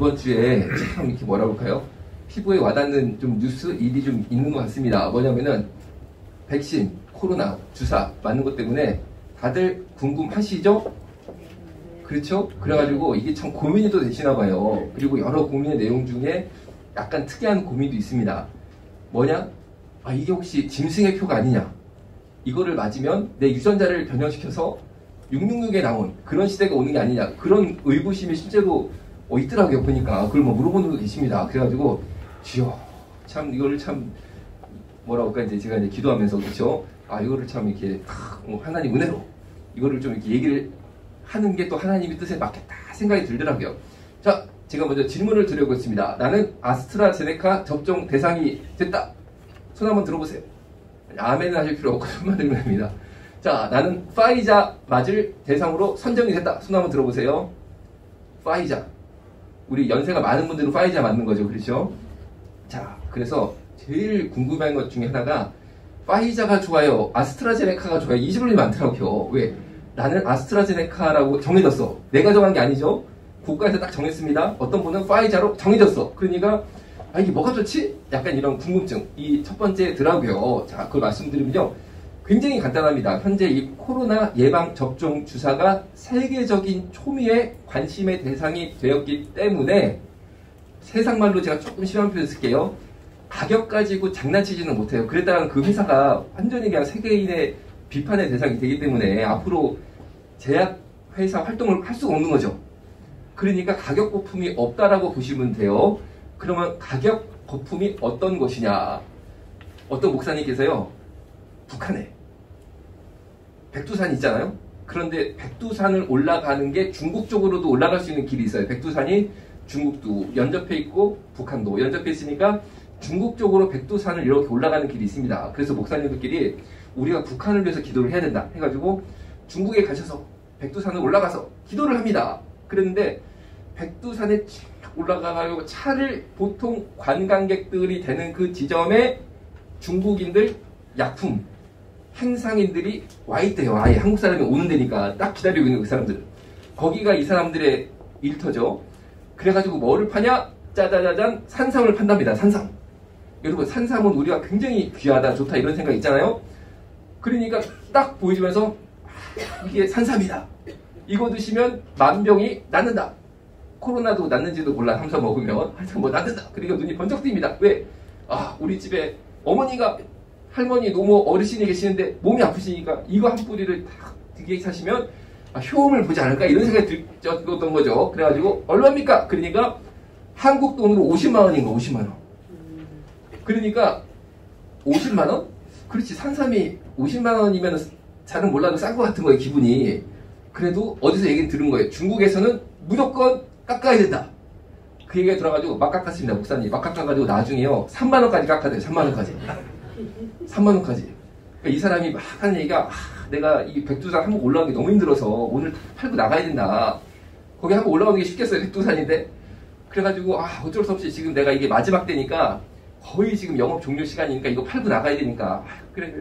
이번 주에 참 이렇게 뭐라 볼까요? 피부에 와닿는 좀 뉴스 일이 좀 있는 것 같습니다. 뭐냐면은 백신, 코로나, 주사 맞는 것 때문에 다들 궁금하시죠? 그렇죠? 그래가지고 이게 참 고민이 또 되시나 봐요. 그리고 여러 고민의 내용 중에 약간 특이한 고민도 있습니다. 뭐냐? 아, 이게 혹시 짐승의 표가 아니냐? 이거를 맞으면 내 유전자를 변형시켜서 666에 나온 그런 시대가 오는 게 아니냐? 그런 의구심이 실제로 있더라고요. 보니까 그걸 뭐 물어보는 분도 계십니다. 그래가지고 주여, 참 이거를 참 뭐라고 할까, 이제 제가 이제 기도하면서, 그렇죠? 아, 이거를 참 이렇게 하나님 은혜로 이거를 좀 이렇게 얘기를 하는 게 또 하나님의 뜻에 맞겠다 생각이 들더라고요. 자, 제가 먼저 질문을 드려보겠습니다. 나는 아스트라제네카 접종 대상이 됐다. 손 한번 들어보세요. 아멘은 하실 필요 없고 손만 들면 됩니다. 자, 나는 파이자 맞을 대상으로 선정이 됐다. 손 한번 들어보세요. 파이자. 우리 연세가 많은 분들은 파이자 맞는 거죠. 그렇죠? 자, 그래서 제일 궁금한 것 중에 하나가 파이자가 좋아요, 아스트라제네카가 좋아요, 이 질문이 많더라고요. 왜? 나는 아스트라제네카라고 정해졌어. 내가 정한 게 아니죠. 국가에서 딱 정했습니다. 어떤 분은 파이자로 정해졌어. 그러니까 아, 이게 뭐가 좋지? 약간 이런 궁금증. 이 첫 번째 더라고요. 자, 그걸 말씀드리면요, 굉장히 간단합니다. 현재 이 코로나 예방 접종 주사가 세계적인 초미의 관심의 대상이 되었기 때문에, 세상말로 제가 조금 심한 표현 쓸게요. 가격 가지고 장난치지는 못해요. 그랬다간 그 회사가 완전히 그냥 세계인의 비판의 대상이 되기 때문에 앞으로 제약회사 활동을 할 수가 없는 거죠. 그러니까 가격 거품이 없다라고 보시면 돼요. 그러면 가격 거품이 어떤 것이냐? 어떤 목사님께서요, 북한에 백두산 있잖아요. 그런데 백두산을 올라가는 게 중국 쪽으로도 올라갈 수 있는 길이 있어요. 백두산이 중국도 연접해 있고 북한도 연접해 있으니까 중국 쪽으로 백두산을 이렇게 올라가는 길이 있습니다. 그래서 목사님들끼리 우리가 북한을 위해서 기도를 해야 된다 해가지고 중국에 가셔서 백두산을 올라가서 기도를 합니다. 그런데 백두산에 올라가가지고 차를, 보통 관광객들이 되는 그 지점에 중국인들, 약품, 행상인들이 와 있대요. 아예 한국 사람이 오는 데니까 딱 기다리고 있는 그 사람들. 거기가 이 사람들의 일터죠. 그래가지고 뭐를 파냐? 짜자자잔, 산삼을 판답니다. 산삼. 여러분, 산삼은 우리가 굉장히 귀하다, 좋다 이런 생각 있잖아요. 그러니까 딱 보여주면서 이게 산삼이다. 이거 드시면 만병이 낫는다. 코로나도 낫는지도 몰라, 삼삼 먹으면. 하여튼 뭐 낫는다. 그러니까 눈이 번쩍 뜹니다. 왜? 아, 우리 집에 어머니가, 할머니, 노모, 어르신이 계시는데 몸이 아프시니까 이거 한 뿌리를 딱 되게 사시면 효험을 보지 않을까 이런 생각이 들었던 거죠. 그래가지고 얼마입니까? 그러니까 한국 돈으로 50만 원인 거, 50만 원. 그러니까 50만 원? 그렇지, 산삼이 50만 원이면 잘은 몰라도 싼 것 같은 거예요, 기분이. 그래도 어디서 얘기 들은 거예요. 중국에서는 무조건 깎아야 된다. 그 얘기가 들어가지고 막 깎았습니다, 목사님. 막 깎아가지고 나중에요, 3만 원까지 깎아대요. 3만 원까지. 3만 원까지. 그러니까 이 사람이 막 하는 얘기가, 내가 이 백두산 한번 올라가기 너무 힘들어서 오늘 팔고 나가야 된다. 거기 한번 올라가는 게 쉽겠어요, 백두산인데. 그래가지고 어쩔 수 없이 지금 내가 이게 마지막 때니까 거의 지금 영업 종료 시간이니까 이거 팔고 나가야 되니까. 그래.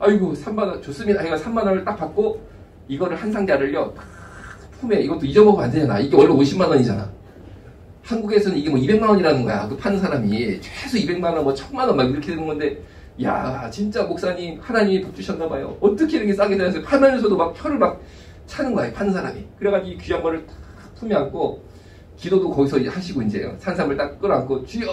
아이고, 3만 원 좋습니다. 이거 3만 원을 딱 받고 이거를 한 상자를요, 품에, 이것도 잊어먹으면 안 되잖아. 이게 원래 50만 원이잖아. 한국에서는 이게 뭐 200만 원이라는 거야. 그 파는 사람이 최소 200만 원, 뭐 1000만 원 막 이렇게 되는 건데, 야, 진짜 목사님 하나님이 복 주셨나 봐요. 어떻게 이렇게 싸게 되면서 팔면서도 막 혀를 막 차는 거야, 파는 사람이. 그래가지고 이 귀한 거를 딱 품에 안고 기도도 거기서 하시고, 이제 산삼을 딱 끌어안고 주여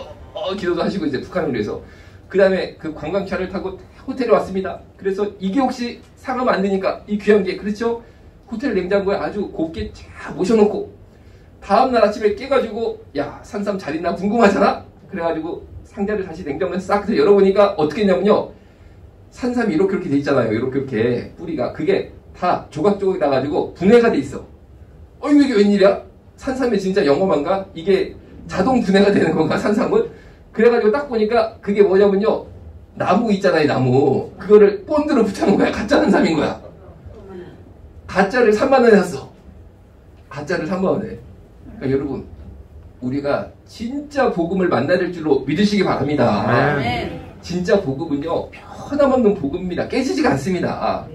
기도도 하시고, 이제 북한을 위해서. 그 다음에 그 관광차를 타고 호텔에 왔습니다. 그래서 이게 혹시 상하면 안 되니까 이 귀한 게, 그렇죠? 호텔 냉장고에 아주 곱게 쫙 모셔놓고 다음날 아침에 깨가지고, 야, 산삼 잘 있나 궁금하잖아? 그래가지고 상자를 다시 냉장고에 싹 열어보니까 어떻게 했냐면요, 산삼이 이렇게 돼 있잖아요. 이렇게 뿌리가. 그게 다 조각조각 나가지고 분해가 돼 있어. 이게 웬일이야? 산삼이 진짜 영험한가? 이게 자동 분해가 되는 건가, 산삼은? 그래가지고 딱 보니까 그게 뭐냐면요, 나무 있잖아요, 나무. 그거를 본드로 붙여놓은 거야. 가짜 산삼인 거야. 가짜를 3만 원에 샀어. 가짜를 3만 원에. 그러니까 여러분, 우리가 진짜 복음을 만나야 될 줄로 믿으시기 바랍니다. 아멘. 진짜 복음은요, 변함없는 복음입니다. 깨지지가 않습니다.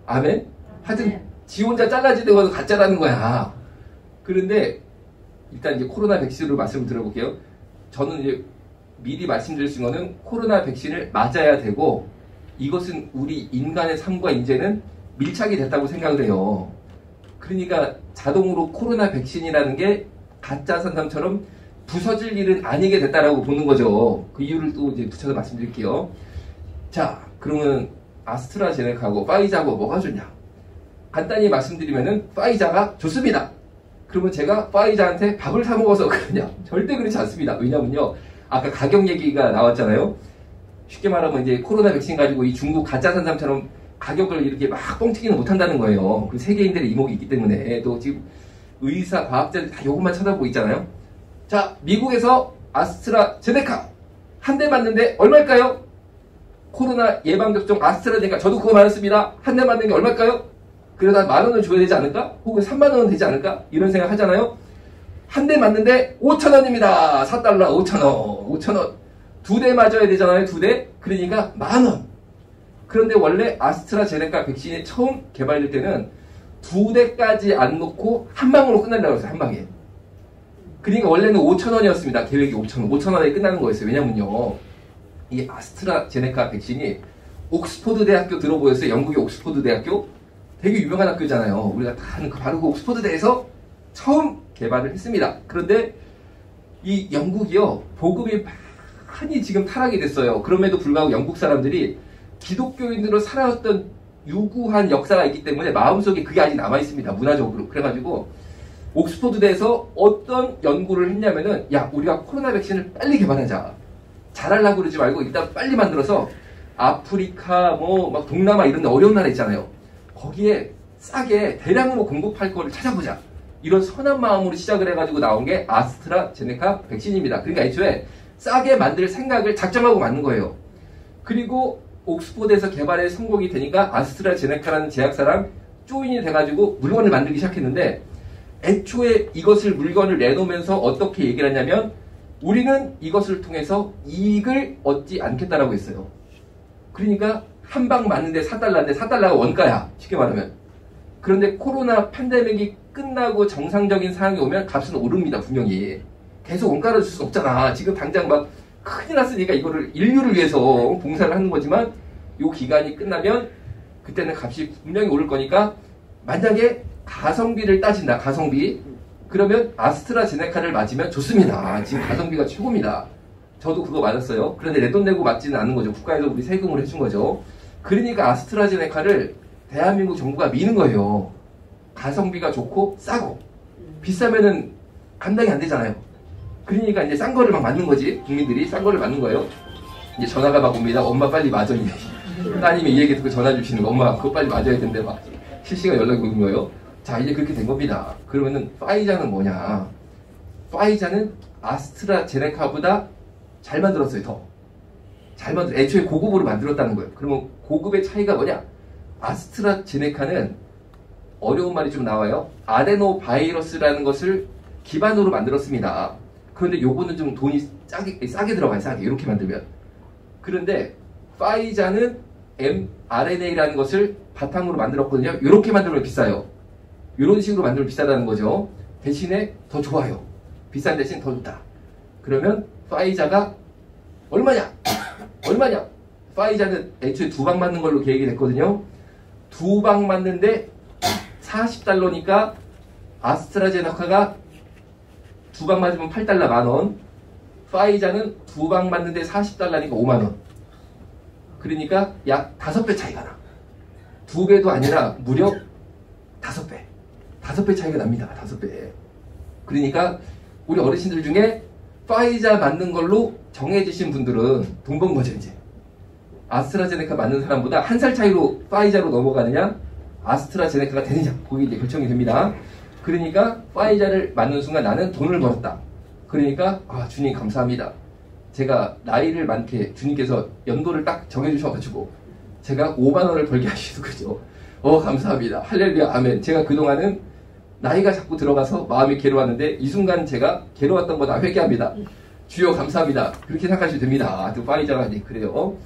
아멘? 하여튼 지 혼자 잘라지는 건 가짜라는 거야. 그런데 일단 이제 코로나 백신으로 말씀을 드려볼게요. 저는 이제 미리 말씀드릴 수 있는 거는 코로나 백신을 맞아야 되고 이것은 우리 인간의 삶과 이제는 밀착이 됐다고 생각을 해요. 그러니까 자동으로 코로나 백신이라는 게 가짜 산삼처럼 부서질 일은 아니게 됐다라고 보는 거죠. 그 이유를 또 이제 붙여서 말씀드릴게요. 자, 그러면 아스트라제네카하고 파이자하고 뭐가 좋냐? 간단히 말씀드리면은 파이자가 좋습니다. 그러면 제가 파이자한테 밥을 사 먹어서 그러냐? 절대 그렇지 않습니다. 왜냐면요, 아까 가격 얘기가 나왔잖아요. 쉽게 말하면 이제 코로나 백신 가지고 이 중국 가짜 산삼처럼 가격을 이렇게 막 뻥튀기는 못한다는 거예요. 그 세계인들의 이목이 있기 때문에 또 지금 의사, 과학자들이 다 이것만 쳐다보고 있잖아요. 자, 미국에서 아스트라제네카 한 대 맞는데 얼마일까요? 코로나 예방접종 아스트라제네카 저도 그거 맞았습니다. 한 대 맞는 게 얼마일까요? 그래도 한 10,000원을 줘야 되지 않을까? 혹은 30,000원 되지 않을까? 이런 생각 하잖아요. 한 대 맞는데 5,000원입니다. 4달러 5,000원. 5,000원. 2대 맞아야 되잖아요. 2대. 그러니까 10,000원. 그런데 원래 아스트라제네카 백신이 처음 개발될 때는 2대까지 안 놓고 한 방으로 끝나려고 했어요. 한 방에. 그러니까 원래는 5,000원이었습니다. 계획이 5,000원. 5,000원에 끝나는 거였어요. 왜냐면요, 이 아스트라제네카 백신이 옥스퍼드 대학교 들어보셨어요? 영국의 옥스퍼드 대학교? 되게 유명한 학교잖아요. 우리가 다 아는 바로 그 옥스퍼드 대에서 처음 개발을 했습니다. 그런데 이 영국이요, 복음이 많이 지금 타락이 됐어요. 그럼에도 불구하고 영국 사람들이 기독교인으로 살아왔던 유구한 역사가 있기 때문에 마음속에 그게 아직 남아있습니다. 문화적으로. 그래가지고 옥스퍼드대에서 어떤 연구를 했냐면은, 야, 우리가 코로나 백신을 빨리 개발하자. 잘하려고 그러지 말고 일단 빨리 만들어서 아프리카 막 동남아 이런 데 어려운 나라 있잖아요. 거기에 싸게 대량으로 공급할 거를 찾아보자. 이런 선한 마음으로 시작을 해가지고 나온 게 아스트라제네카 백신입니다. 그러니까 애초에 싸게 만들 생각을 작정하고 만든 거예요. 그리고 옥스퍼드에서 개발에 성공이 되니까 아스트라제네카라는 제약사랑 조인이 돼가지고 물건을 만들기 시작했는데, 애초에 이것을 물건을 내놓으면서 어떻게 얘기를 하냐면, 우리는 이것을 통해서 이익을 얻지 않겠다라고 했어요. 그러니까 한 방 맞는데 4달러인데 4달러가 원가야. 쉽게 말하면. 그런데 코로나 팬데믹이 끝나고 정상적인 상황이 오면 값은 오릅니다. 분명히. 계속 원가를 줄 수 없잖아. 지금 당장 막 큰일 났으니까 이거를 인류를 위해서 봉사를 하는 거지만, 요 기간이 끝나면 그때는 값이 분명히 오를 거니까, 만약에 가성비를 따진다. 가성비. 그러면 아스트라제네카를 맞으면 좋습니다. 지금 가성비가 최고입니다. 저도 그거 맞았어요. 그런데 내 돈 내고 맞지는 않는 거죠. 국가에서 우리 세금을 해준 거죠. 그러니까 아스트라제네카를 대한민국 정부가 미는 거예요. 가성비가 좋고 싸고. 비싸면은 감당이 안 되잖아요. 그러니까 이제 싼 거를 막 맞는 거지. 국민들이 싼 거를 맞는 거예요. 이제 전화가 막 옵니다. 엄마 빨리 맞아. 따님이 이 얘기 듣고 전화 주시는 거. 엄마 그거 빨리 맞아야 된대. 막 실시간 연락이 오는 거예요. 자, 이제 그렇게 된 겁니다. 그러면은 파이자는 뭐냐? 파이자는 아스트라제네카보다 잘 만들었어요. 더 잘 애초에 고급으로 만들었다는 거예요. 그러면 고급의 차이가 뭐냐? 아스트라제네카는 어려운 말이 좀 나와요. 아데노 바이러스라는 것을 기반으로 만들었습니다. 그런데 요거는 좀 돈이 싸게 들어가요. 싸게. 이렇게 만들면. 그런데 파이자는 mRNA라는 것을 바탕으로 만들었거든요. 이렇게 만들면 비싸요. 이런 식으로 만들면 비싸다는 거죠. 대신에 더 좋아요. 비싼 대신 더 좋다. 그러면 파이자가 얼마냐? 얼마냐? 파이자는 애초에 2방 맞는 걸로 계획이 됐거든요. 2방 맞는데 40달러니까 아스트라제네카가 2방 맞으면 8달러 만원. 파이자는 2방 맞는데 40달러니까 5만원. 그러니까 약 5배 차이가 나. 2배도 아니라 무려 5배. 5배 차이가 납니다. 5배. 그러니까 우리 어르신들 중에 파이자 맞는 걸로 정해지신 분들은 돈 번 거죠, 이제. 아스트라제네카 맞는 사람보다 1살 차이로 파이자로 넘어가느냐, 아스트라제네카가 되느냐, 거기 이제 결정이 됩니다. 그러니까 파이자를 맞는 순간 나는 돈을 벌었다. 그러니까 주님 감사합니다. 제가 나이를 많게 주님께서 연도를 딱 정해주셔가지고 제가 5만원을 벌게 하시는 거죠. 감사합니다. 할렐루야, 아멘. 제가 그동안은 나이가 자꾸 들어가서 마음이 괴로웠는데 이 순간 제가 괴로웠던 거 다 회개합니다. 주여 감사합니다. 그렇게 생각하시면 됩니다. 또 파이자가 이제 그래요.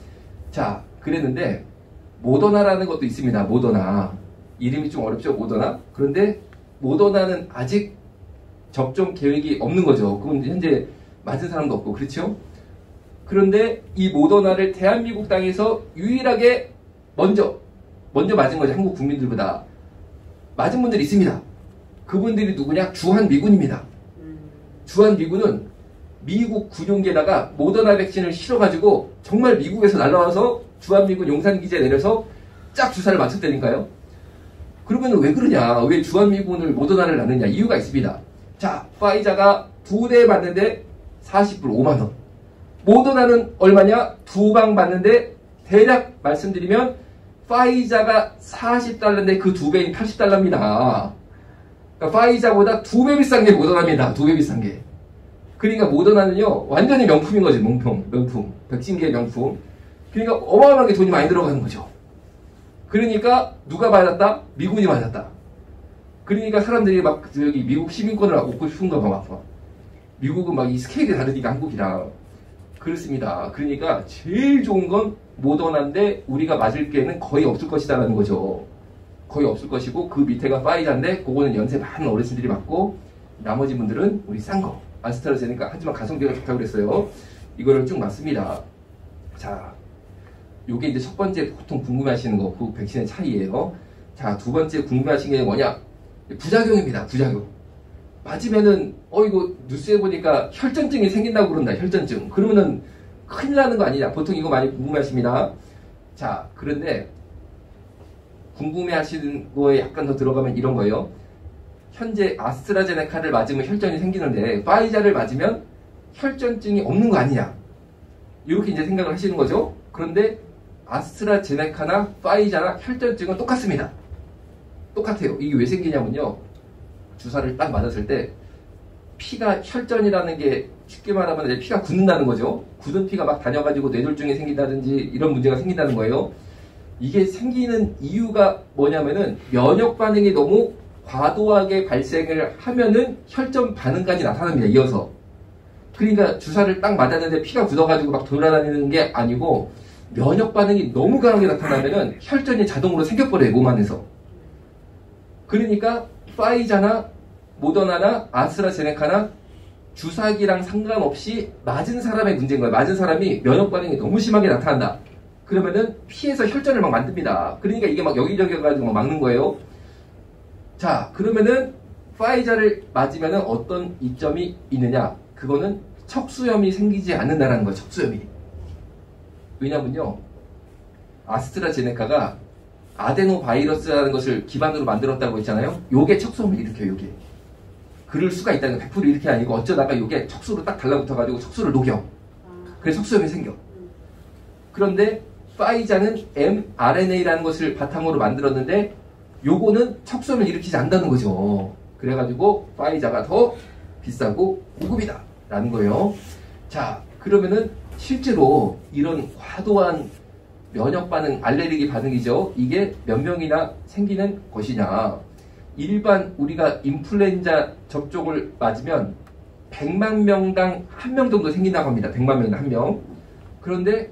자, 그랬는데 모더나라는 것도 있습니다. 모더나. 이름이 좀 어렵죠, 모더나. 그런데 모더나는 아직 접종 계획이 없는 거죠. 그건 현재 맞은 사람도 없고, 그렇죠? 그런데 이 모더나를 대한민국 땅에서 유일하게 먼저 맞은 거죠. 한국 국민들보다. 맞은 분들이 있습니다. 그분들이 누구냐? 주한미군입니다. 주한미군은 미국 군용기에다가 모더나 백신을 실어가지고 정말 미국에서 날라와서 주한미군 용산기지에 내려서 쫙 주사를 맞췄다니까요. 그러면 왜 그러냐? 왜 주한미군을 모더나를 낳느냐? 이유가 있습니다. 자, 파이자가 2대 맞는데 40불 5만원. 모더나는 얼마냐? 2방 맞는데 대략 말씀드리면 파이자가 40달러인데 그 2배인 80달러입니다. 그러니까 파이자보다 2배 비싼 게 모더나입니다. 2배 비싼 게. 그러니까 모더나는요, 완전히 명품인 거지. 명품. 백신계의 명품. 그러니까 어마어마하게 돈이 많이 들어가는 거죠. 그러니까 누가 맞았다? 미군이 맞았다. 그러니까 사람들이 막 여기 미국 시민권을 얻고 싶은가 봐. 막. 미국은 막 이 스케일이 다르니까 한국이랑. 그렇습니다. 그러니까 제일 좋은 건 모더나인데 우리가 맞을 게는 거의 없을 것이다라는 거죠. 거의 없을 것이고 그 밑에가 파이자인데 그거는 연세 많은 어르신들이 맞고 나머지 분들은 우리 싼 거 아스트라제네카. 하지만 가성비가 좋다고 그랬어요. 이거를 쭉 맞습니다. 자, 요게 이제 첫 번째 보통 궁금해하시는 거, 그 백신의 차이예요. 자, 두 번째 궁금해하시는 게 뭐냐? 부작용입니다. 부작용. 맞으면은 이거 뉴스에 보니까 혈전증이 생긴다고 그런다. 혈전증. 그러면은 큰일 나는 거 아니냐? 보통 이거 많이 궁금해하십니다. 자, 그런데 궁금해하시는 거에 약간 더 들어가면 이런 거예요. 현재 아스트라제네카를 맞으면 혈전이 생기는데 파이자를 맞으면 혈전증이 없는 거 아니냐? 이렇게 이제 생각을 하시는 거죠. 그런데 아스트라제네카나 파이자나 혈전증은 똑같습니다. 똑같아요. 이게 왜 생기냐면요. 주사를 딱 맞았을 때 피가 혈전이라는 게 쉽게 말하면 이제 피가 굳는다는 거죠. 굳은 피가 막 다녀가지고 뇌졸중이 생긴다든지 이런 문제가 생긴다는 거예요. 이게 생기는 이유가 뭐냐면은 면역 반응이 너무 과도하게 발생을 하면은 혈전 반응까지 나타납니다. 이어서. 그러니까 주사를 딱 맞았는데 피가 굳어가지고 막 돌아다니는 게 아니고 면역 반응이 너무 강하게 나타나면은 혈전이 자동으로 생겨버려요. 몸 안에서. 그러니까 파이자나 모더나나 아스트라제네카나 주사기랑 상관없이 맞은 사람의 문제인 거예요. 맞은 사람이 면역 반응이 너무 심하게 나타난다. 그러면은 피에서 혈전을 막 만듭니다. 그러니까 이게 막 여기저기 가지고 막 막는 거예요. 자, 그러면은 파이자를 맞으면은 어떤 이점이 있느냐? 그거는 척수염이 생기지 않는다는 거예요. 척수염이. 왜냐면요, 아스트라제네카가 아데노바이러스라는 것을 기반으로 만들었다고 했잖아요. 요게 척수염을 일으켜요. 요게. 그럴 수가 있다는 거 100% 이렇게 아니고 어쩌다가 요게 척수로 딱 달라붙어가지고 척수를 녹여. 그래서 척수염이 생겨. 그런데 파이자는 mRNA라는 것을 바탕으로 만들었는데 요거는 척수염을 일으키지 않는다는 거죠. 그래가지고 파이자가 더 비싸고 고급이다 라는 거예요. 자, 그러면은 실제로 이런 과도한 면역 반응, 알레르기 반응이죠. 이게 몇 명이나 생기는 것이냐. 일반 우리가 인플루엔자 접종을 맞으면 100만 명당 1명 정도 생긴다고 합니다. 100만 명당 1명. 그런데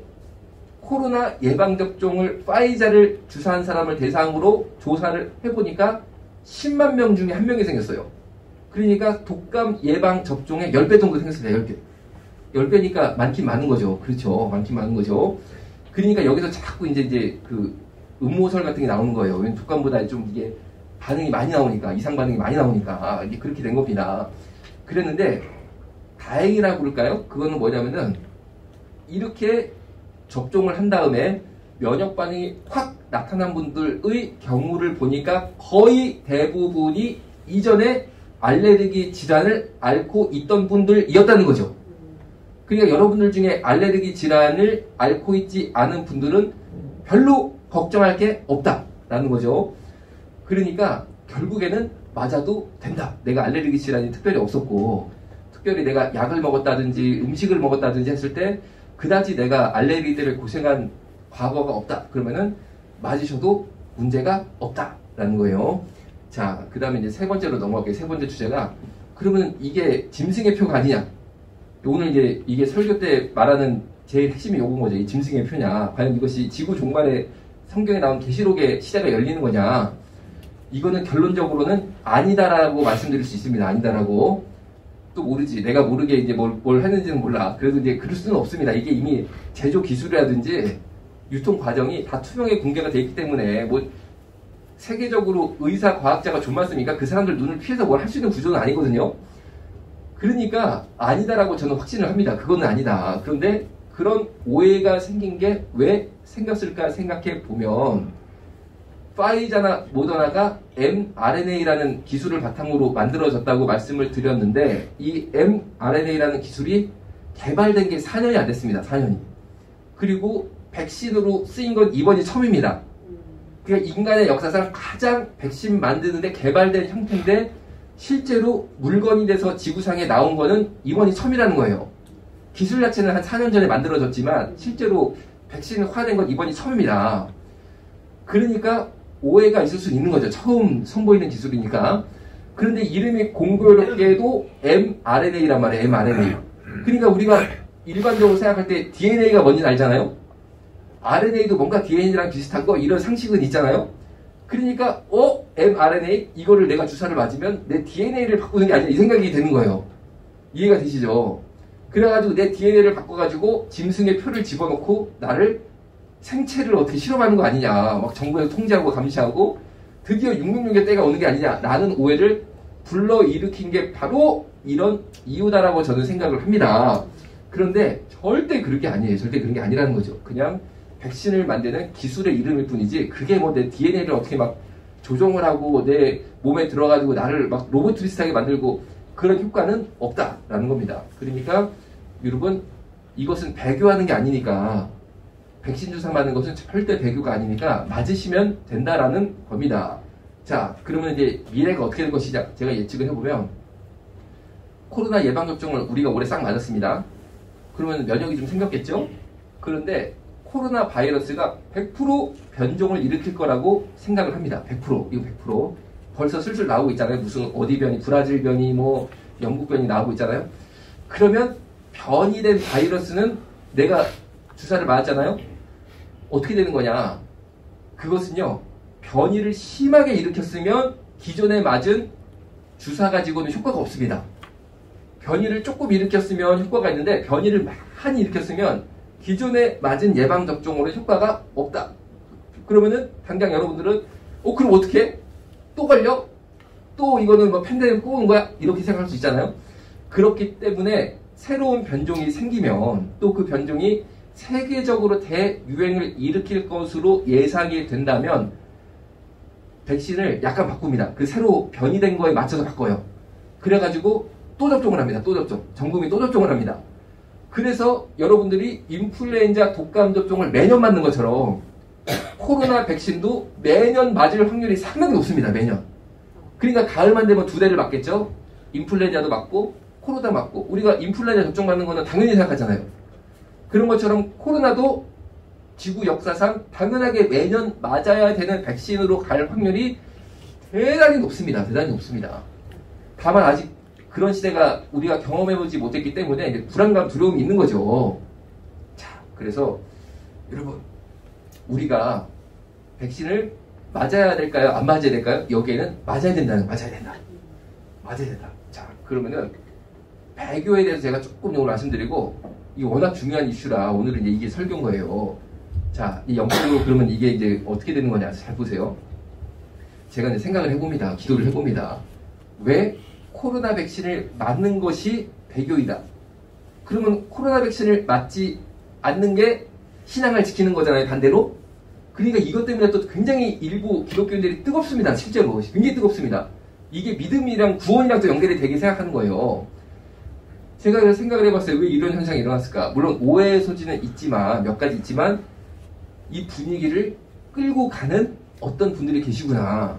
코로나 예방접종을 파이자를 주사한 사람을 대상으로 조사를 해보니까 10만 명 중에 1명이 생겼어요. 그러니까 독감 예방접종의 10배 정도 생겼습니다. 10배. 10배니까 많긴 많은 거죠. 그렇죠. 많긴 많은 거죠. 그러니까 여기서 자꾸 이제 그 음모설 같은 게 나오는 거예요. 왜냐면 독감보다 좀 이게 반응이 많이 나오니까, 이상 반응이 많이 나오니까 이게 그렇게 된 겁니다. 그랬는데 다행이라고 그럴까요? 그거는 뭐냐면은 이렇게 접종을 한 다음에 면역 반응이 확 나타난 분들의 경우를 보니까 거의 대부분이 이전에 알레르기 질환을 앓고 있던 분들이었다는 거죠. 그러니까 여러분들 중에 알레르기 질환을 앓고 있지 않은 분들은 별로 걱정할 게 없다라는 거죠. 그러니까 결국에는 맞아도 된다. 내가 알레르기 질환이 특별히 없었고, 특별히 내가 약을 먹었다든지 음식을 먹었다든지 했을 때 그다지 내가 알레르기 때문에 고생한 과거가 없다. 그러면은 맞으셔도 문제가 없다라는 거예요. 자, 그 다음에 이제 세 번째로 넘어갈게요. 세 번째 주제가, 그러면 이게 짐승의 표가 아니냐? 오늘 이제 이게 설교 때 말하는 제일 핵심이 요건 거죠. 이 짐승의 표냐. 과연 이것이 지구 종말에 성경에 나온 계시록의 시대가 열리는 거냐. 이거는 결론적으로는 아니다라고 말씀드릴 수 있습니다. 아니다라고. 또 모르지. 내가 모르게 이제 뭘 했는지는 몰라. 그래도 이제 그럴 수는 없습니다. 이게 이미 제조 기술이라든지 유통 과정이 다 투명하게 공개가 돼 있기 때문에 뭐 세계적으로 의사, 과학자가 좀 많습니까? 그 사람들 눈을 피해서 뭘 할 수 있는 구조는 아니거든요. 그러니까 아니다라고 저는 확신을 합니다. 그거는 아니다. 그런데 그런 오해가 생긴 게 왜 생겼을까 생각해 보면 파이자나 모더나가 mRNA라는 기술을 바탕으로 만들어졌다고 말씀을 드렸는데 이 mRNA라는 기술이 개발된 게 4년이 안 됐습니다. 4년이. 그리고 백신으로 쓰인 건 이번이 처음입니다. 그러니까 인간의 역사상 가장 백신 만드는데 개발된 형태인데 실제로 물건이 돼서 지구상에 나온 거는 이번이 처음이라는 거예요. 기술 자체는 한 4년 전에 만들어졌지만 실제로 백신화된 건 이번이 처음입니다. 그러니까 오해가 있을 수 있는 거죠. 처음 선보이는 기술이니까. 그런데 이름이 공교롭게도 mRNA란 말이에요. mRNA. 그러니까 우리가 일반적으로 생각할 때 DNA가 뭔지 알잖아요. RNA도 뭔가 DNA랑 비슷한 거 이런 상식은 있잖아요. 그러니까 mRNA 이거를 내가 주사를 맞으면 내 DNA를 바꾸는 게 아니야 이 생각이 되는 거예요. 이해가 되시죠? 그래가지고 내 DNA를 바꿔가지고 짐승의 표를 집어넣고 나를 생체를 어떻게 실험하는 거 아니냐 막 정부에서 통제하고 감시하고 드디어 666의 때가 오는 게 아니냐라는 오해를 불러일으킨 게 바로 이런 이유다라고 저는 생각을 합니다. 그런데 절대 그런 게 아니에요. 절대 그런 게 아니라는 거죠. 그냥 백신을 만드는 기술의 이름일 뿐이지 그게 뭐 내 DNA를 어떻게 막 조정을 하고 내 몸에 들어가지고 나를 막 로봇 비슷하게 만들고 그런 효과는 없다라는 겁니다. 그러니까 여러분 이것은 배교하는 게 아니니까 백신 주사 맞는 것은 절대 배교가 아니니까 맞으시면 된다라는 겁니다. 자, 그러면 이제 미래가 어떻게 될 것이냐 제가 예측을 해보면 코로나 예방접종을 우리가 올해 싹 맞았습니다. 그러면 면역이 좀 생겼겠죠? 그런데 코로나 바이러스가 100% 변종을 일으킬 거라고 생각을 합니다. 100%. 이거 100%. 벌써 슬슬 나오고 있잖아요. 무슨 어디 변이, 브라질 변이, 뭐 영국 변이 나오고 있잖아요. 그러면 변이 된 바이러스는 내가 주사를 맞았잖아요. 어떻게 되는 거냐? 그것은요. 변이를 심하게 일으켰으면 기존에 맞은 주사 가지고는 효과가 없습니다. 변이를 조금 일으켰으면 효과가 있는데 변이를 많이 일으켰으면 기존에 맞은 예방접종으로 효과가 없다. 그러면은 당장 여러분들은 그럼 어떻게 해? 또 걸려? 또 이거는 뭐 팬데믹 꼬은 거야? 이렇게 생각할 수 있잖아요. 그렇기 때문에 새로운 변종이 생기면 또 그 변종이 세계적으로 대유행을 일으킬 것으로 예상이 된다면 백신을 약간 바꿉니다. 그 새로 변이된 거에 맞춰서 바꿔요. 그래가지고 또 접종을 합니다. 또 접종. 전 국민 또 접종을 합니다. 그래서 여러분들이 인플루엔자 독감 접종을 매년 맞는 것처럼 코로나 백신도 매년 맞을 확률이 상당히 높습니다. 매년. 그러니까 가을만 되면 2대를 맞겠죠. 인플루엔자도 맞고 코로나 맞고 우리가 인플루엔자 접종 맞는 거는 당연히 생각하잖아요. 그런 것처럼 코로나도 지구 역사상 당연하게 매년 맞아야 되는 백신으로 갈 확률이 대단히 높습니다. 대단히 높습니다. 다만 아직 그런 시대가 우리가 경험해보지 못했기 때문에 이제 불안감, 두려움이 있는 거죠. 자, 그래서 여러분 우리가 백신을 맞아야 될까요? 안 맞아야 될까요? 여기에는 맞아야 된다는 맞아야 된다. 맞아야 된다. 자, 그러면은 배교에 대해서 제가 조금 오늘 말씀드리고 이게 워낙 중요한 이슈라 오늘은 이제 이게 설교인 거예요. 자, 이 영적으로 그러면 이게 이제 어떻게 되는 거냐 잘 보세요. 제가 이제 생각을 해봅니다. 기도를 해봅니다. 왜 코로나 백신을 맞는 것이 배교이다. 그러면 코로나 백신을 맞지 않는 게 신앙을 지키는 거잖아요. 반대로. 그러니까 이것 때문에 또 굉장히 일부 기독교인들이 뜨겁습니다. 실제로. 굉장히 뜨겁습니다. 이게 믿음이랑 구원이랑 또 연결이 되게 생각하는 거예요. 제가 생각을 해봤어요. 왜 이런 현상이 일어났을까? 물론 오해의 소지는 있지만 몇 가지 있지만 이 분위기를 끌고 가는 어떤 분들이 계시구나.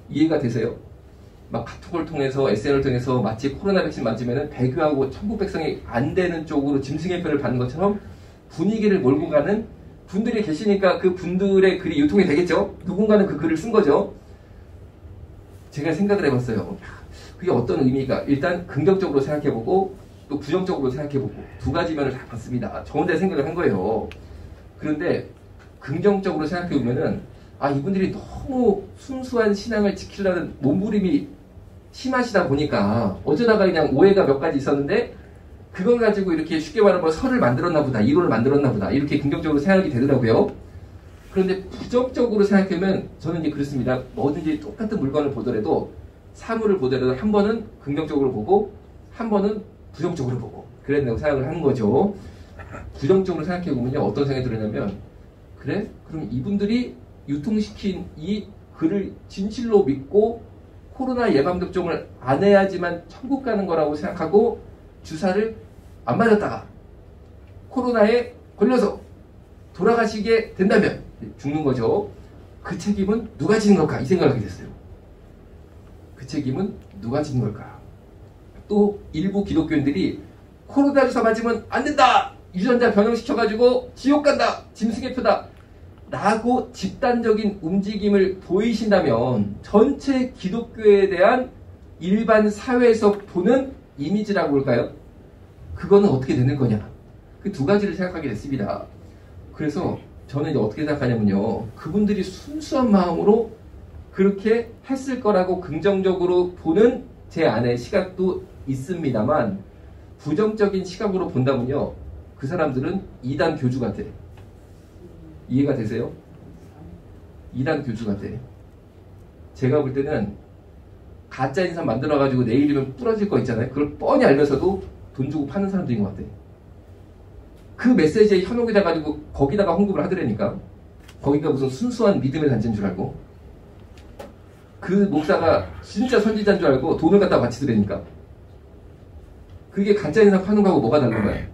이해가 되세요? 막 카톡을 통해서 SNS를 통해서 마치 코로나 백신 맞으면 배교하고 천국 백성이 안 되는 쪽으로 짐승의 표를 받는 것처럼 분위기를 몰고 가는 분들이 계시니까 그 분들의 글이 유통이 되겠죠? 누군가는 그 글을 쓴 거죠. 제가 생각을 해봤어요. 그게 어떤 의미가 일단 긍정적으로 생각해보고 또 부정적으로 생각해보고 두 가지 면을 다 봤습니다. 저 혼자 생각을 한 거예요. 그런데 긍정적으로 생각해보면은 이분들이 너무 순수한 신앙을 지키려는 몸부림이 심하시다 보니까 어쩌다가 그냥 오해가 몇 가지 있었는데 그걸 가지고 이렇게 쉽게 말하면 설을 만들었나 보다, 이론을 만들었나 보다 이렇게 긍정적으로 생각이 되더라고요. 그런데 부정적으로 생각하면 저는 이제 그렇습니다. 뭐든지 똑같은 물건을 보더라도 사물을 보더라도 한 번은 긍정적으로 보고 한 번은 부정적으로 보고 그래야 된다고 생각을 하는 거죠. 부정적으로 생각해보면요, 어떤 생각이 들었냐면, 그래? 그럼 이분들이 유통시킨 이 글을 진실로 믿고 코로나 예방접종을 안 해야지만 천국 가는 거라고 생각하고 주사를 안 맞았다가 코로나에 걸려서 돌아가시게 된다면 죽는 거죠. 그 책임은 누가 지는 걸까? 이 생각을 하게 됐어요. 그 책임은 누가 지는 걸까? 또 일부 기독교인들이 코로나 주사 맞으면 안 된다! 유전자 변형시켜가지고 지옥 간다! 짐승의 표다! 라고 집단적인 움직임을 보이신다면 전체 기독교에 대한 일반 사회에서 보는 이미지라고 할까요? 그거는 어떻게 되는 거냐? 그 두 가지를 생각하게 됐습니다. 그래서 저는 이제 어떻게 생각하냐면요. 그분들이 순수한 마음으로 그렇게 했을 거라고 긍정적으로 보는 제 안에 시각도 있습니다만 부정적인 시각으로 본다면요. 그 사람들은 이단 교주 같아. 이해가 되세요? 이단 교주 같아. 제가 볼 때는 가짜 인상 만들어가지고 내일이면 부러질 거 있잖아요. 그걸 뻔히 알면서도 돈 주고 파는 사람들인 것 같아. 그 메시지에 현혹이 돼가지고 거기다가 홍보를 하더라니까. 거기가 무슨 순수한 믿음의 단체인 줄 알고 그 목사가 진짜 선지자인 줄 알고 돈을 갖다 바치더라니까. 그게 가짜 인상 파는 거하고 뭐가 다른 거야?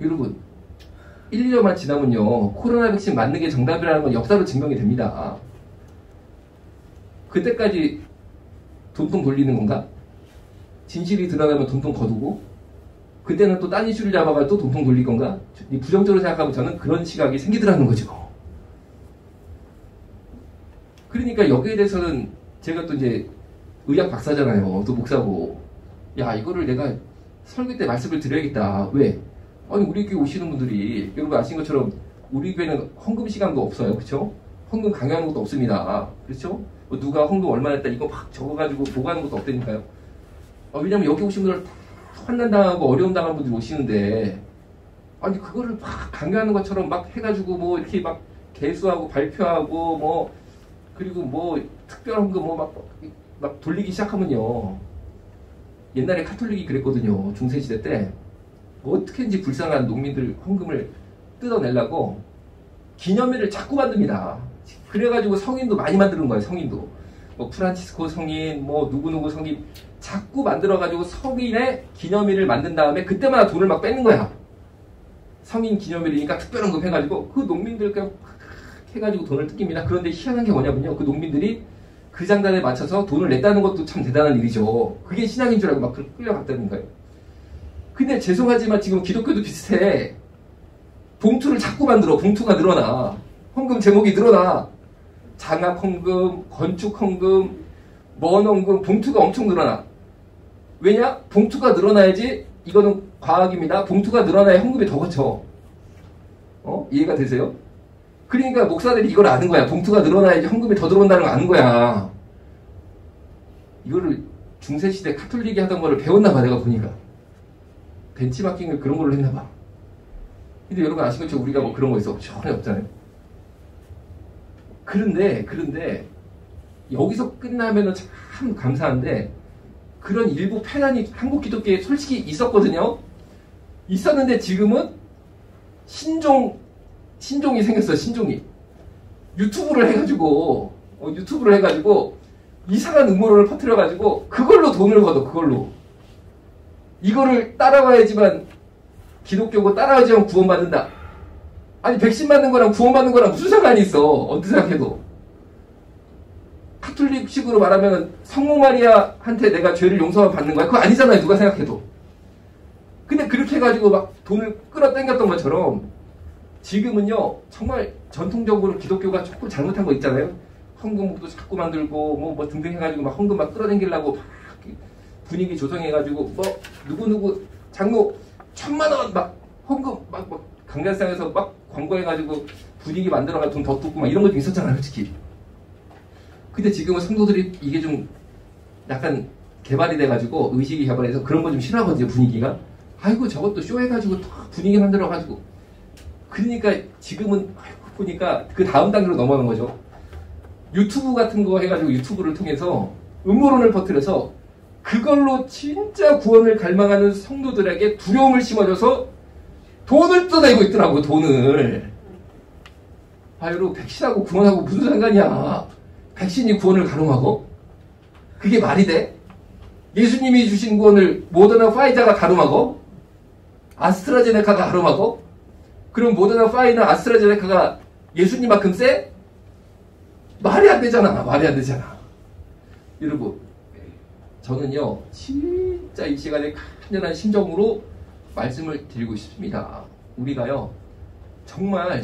여러분 1, 2년만 지나면요 코로나 백신 맞는 게 정답이라는 건 역사로 증명이 됩니다. 그때까지 돈통 돌리는 건가? 진실이 드러나면 돈통 거두고 그때는 또 딴 이슈를 잡아가지고 또 돈통 돌릴 건가? 부정적으로 생각하면 저는 그런 시각이 생기더라는 거죠. 그러니까 여기에 대해서는 제가 또 이제 의학 박사잖아요. 또 목사고 야 이거를 내가 설교 때 말씀을 드려야겠다. 왜? 아니 우리 교회 오시는 분들이 여러분 아시는 것처럼 우리 교회는 헌금 시간도 없어요. 그렇죠? 헌금 강요하는 것도 없습니다. 그렇죠? 누가 헌금 얼마 냈다 이거 막 적어가지고 보고하는 것도 없다니까요. 왜냐면 여기 오신 분들 다 환난당하고 어려움 당한 분들이 오시는데 아니 그거를 막 강요하는 것처럼 막 해가지고 뭐 이렇게 막 개수하고 발표하고 뭐 그리고 뭐 특별한 거 뭐 막 돌리기 시작하면요. 옛날에 카톨릭이 그랬거든요. 중세시대 때 어떻게든지 불쌍한 농민들 헌금을 뜯어내려고 기념일을 자꾸 만듭니다. 그래가지고 성인도 많이 만드는 거예요. 성인도 뭐 프란치스코 성인 뭐 누구누구 성인 자꾸 만들어가지고 성인의 기념일을 만든 다음에 그때마다 돈을 막 뺏는 거야. 성인 기념일이니까 특별한 거 해가지고 그 농민들 그냥 해가지고 돈을 뜯깁니다. 그런데 희한한 게 뭐냐면요. 그 농민들이 그 장단에 맞춰서 돈을 냈다는 것도 참 대단한 일이죠. 그게 신앙인 줄 알고 막 끌려갔다는 거예요. 근데 죄송하지만 지금 기독교도 비슷해. 봉투를 자꾸 만들어. 봉투가 늘어나. 헌금 제목이 늘어나. 장학 헌금, 건축 헌금, 먼 헌금, 봉투가 엄청 늘어나. 왜냐? 봉투가 늘어나야지, 이거는 과학입니다. 봉투가 늘어나야 헌금이 더 거쳐. 이해가 되세요? 그러니까 목사들이 이걸 아는 거야. 봉투가 늘어나야지 헌금이 더 들어온다는 걸 아는 거야. 이거를 중세시대 카톨릭이 하던 거를 배웠나 봐, 내가 보니까. 벤치마킹을 그런 걸로 했나 봐. 근데 여러분 아시는 것처럼 우리가 뭐 그런 거 있어. 전혀 없잖아요. 그런데 여기서 끝나면은 참 감사한데 그런 일부 패란이 한국 기독교에 솔직히 있었거든요. 있었는데 지금은 신종이 생겼어요. 신종이 유튜브를 해가지고 이상한 음모론을 퍼뜨려가지고 그걸로 돈을 걷어. 그걸로 이거를 따라와야지만 기독교고 따라와야지만 구원받는다. 아니 백신 맞는 거랑 구원받는 거랑 무슨 상관이 있어. 어떻게 생각해도 카톨릭식으로 말하면 성모 마리아한테 내가 죄를 용서만 받는 거야? 그거 아니잖아요. 누가 생각해도. 근데 그렇게 해가지고 막 돈을 끌어당겼던 것처럼 지금은요 정말 전통적으로 기독교가 조금 잘못한 거 있잖아요. 헌금도 자꾸 만들고 뭐 등등 해가지고 막 헌금 막 끌어당기려고 막 분위기 조성해가지고 뭐 누구누구 장로 1000만 원 막 헌금 막 강간상에서 막 광고해가지고 분위기 만들어가 돈 더 뜯고 막 이런 것도 있었잖아요, 솔직히. 근데 지금은 성도들이 이게 좀 약간 개발이 돼가지고 의식이 개발해서 그런 거 좀 싫어하거든요, 분위기가. 아이고 저것도 쇼해가지고 딱 분위기 만들어가지고. 그러니까 지금은 보니까 그 다음 단계로 넘어가는 거죠. 유튜브 같은 거 해가지고 유튜브를 통해서 음모론을 퍼뜨려서 그걸로 진짜 구원을 갈망하는 성도들에게 두려움을 심어줘서 돈을 뜯어내고 있더라고, 돈을. 아유, 백신하고 구원하고 무슨 상관이야. 백신이 구원을 가름하고? 그게 말이 돼? 예수님이 주신 구원을 모더나 파이자가 가름하고? 아스트라제네카가 가름하고? 그럼 모더나 파이나 아스트라제네카가 예수님만큼 세? 말이 안 되잖아. 말이 안 되잖아. 여러분, 저는요, 진짜 이 시간에 간절한 심정으로 말씀을 드리고 싶습니다. 우리가요, 정말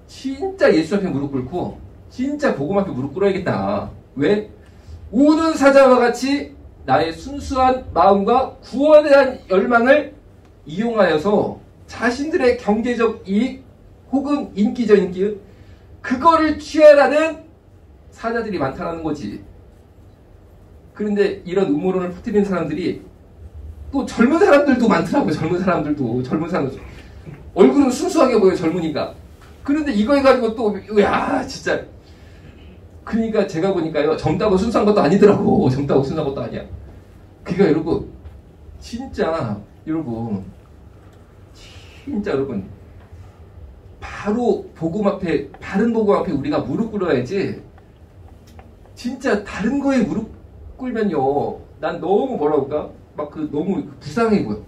진짜 예수 앞에 무릎 꿇고 진짜 복음 앞에 무릎 꿇어야겠다. 왜? 모든 사자와 같이 나의 순수한 마음과 구원에 대한 열망을 이용하여서 자신들의 경제적 이익 혹은 인기적 인기 그거를 취하라는 사자들이 많다는 거지. 그런데 이런 음모론을 퍼뜨리는 사람들이 또 젊은 사람들도 많더라고요. 젊은 사람들 얼굴은 순수하게 보여요, 젊으니까. 그런데 이거 해가지고 또, 야, 진짜. 그러니까 제가 보니까요, 젊다고 순수한 것도 아니더라고. 젊다고 순수한 것도 아니야. 그러니까 여러분, 진짜 여러분, 바로 복음 앞에, 바른 복음 앞에 우리가 무릎 꿇어야지. 진짜 다른 거에 무릎 꿇면요, 난 너무 뭐라고 할까? 너무 불쌍해 보여.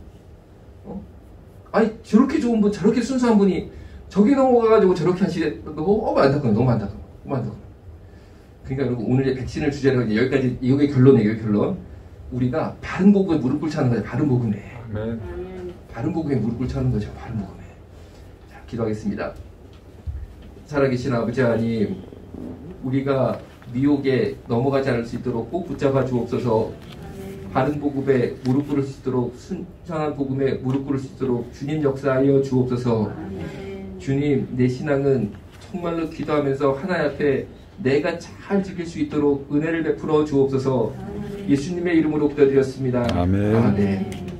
아니, 저렇게 좋은 분, 저렇게 순수한 분이 저기 넘어가가지고 저렇게 하시래. 너무 안타까워. 그러니까 여러분, 오늘의 백신을 주제로 이제 여기까지, 이게 결론이에요, 결론. 우리가 바른 복음에 무릎 꿇지 않는 거죠, 바른 복음에. 네. 바른 복음에 무릎 꿇지 않는 거죠, 바른 복음에. 자, 기도하겠습니다. 살아계신 아버지 하나님, 우리가 미혹에 넘어가지 않을 수 있도록 꼭 붙잡아 주옵소서. 바른 복음에 무릎 꿇을 수 있도록, 순전한 복음에 무릎 꿇을 수 있도록 주님 역사하여 주옵소서. 주님, 내 신앙은 정말로 기도하면서 하나님 앞에 내가 잘 지킬 수 있도록 은혜를 베풀어 주옵소서. 예수님의 이름으로 기도드렸습니다. 아멘. 아멘.